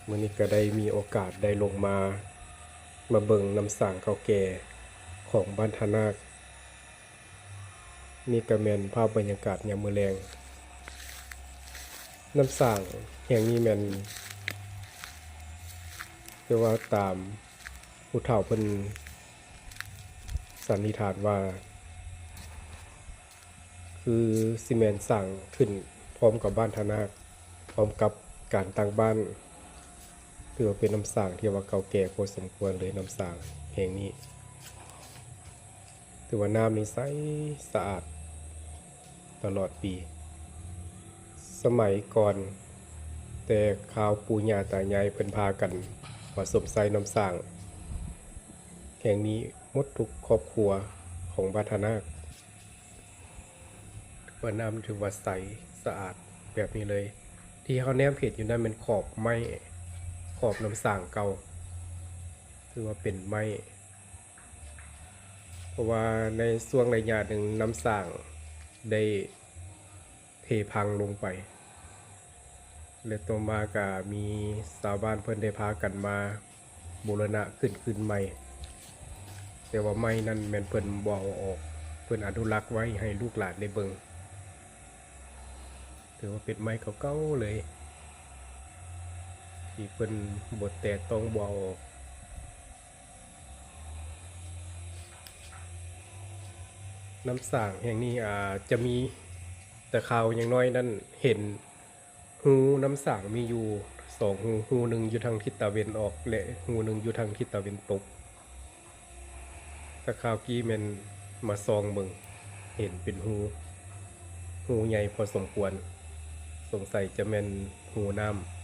มื้อนี้ก็ได้มีโอกาสได้ลงมาเบิ่งน้ำสร้างเก่าแก่ของบ้านทานาคนี่ก็แม่นภาพบรรยากาศยามมื้อแลงน้ำสร้างแห่งนี้แม่นคือว่าตามผู้เฒ่าเพิ่นสันนิษฐานว่าคือสิแม่นสร้างขึ้นพร้อมกับบ้านทานาคพร้อมกับการตั้งบ้านถือว่าเป็นน้ำสร้างที่ว่าเก่าแก่พอสมควรเลยน้ำสร้างแห่งนี้ถือว่าน้ำนี่ใสสะอาดตลอดปีสมัยก่อนแต่ข่าวปู่ย่าตายายเพิ่นพากันผสมใส่น้ำสร้างแห่งนี้หมดทุกครอบครัวของบ้านทานาคว่าน้ำถือว่าใสสะอาดแบบนี้เลยที่เขาแนมเห็นอยู่นั่นเป็นขอบไม้ขอบน้ำสร้างเก่าถือว่าเป็นไม้เพราะว่าในช่วงระยะหนึ่งน้ำสร้างได้เทพังลงไปและต่อมาก็มีชาวบ้านเพิ่นได้พากันมาบูรณะขึ้นใหม่แต่ว่าไม้นั้นแม่นเพิ่นบ่เอาออกเพิ่นอนุรักษ์ไว้ให้ลูกหลานได้เบิ่งถือว่าเป็นไม้เก่าๆเลยที่เพิ่นบ่แตะต้องบ่เอาออกน้ำสร้างแห่งนี้จะมีแต่ข่าวอย่างน้อยนั้นเห็นหูน้ำสร้างมีอยู่2หูหนึ่งอยู่ทางทิศตะวันออกและหูหนึ่งอยู่ทางทิศตะวันตกแต่ข่าวกี้แม่นมาส่องเบิ่งเห็นเป็นหูใหญ่พอสมควรสงสัยจะแม่นหูน้ำ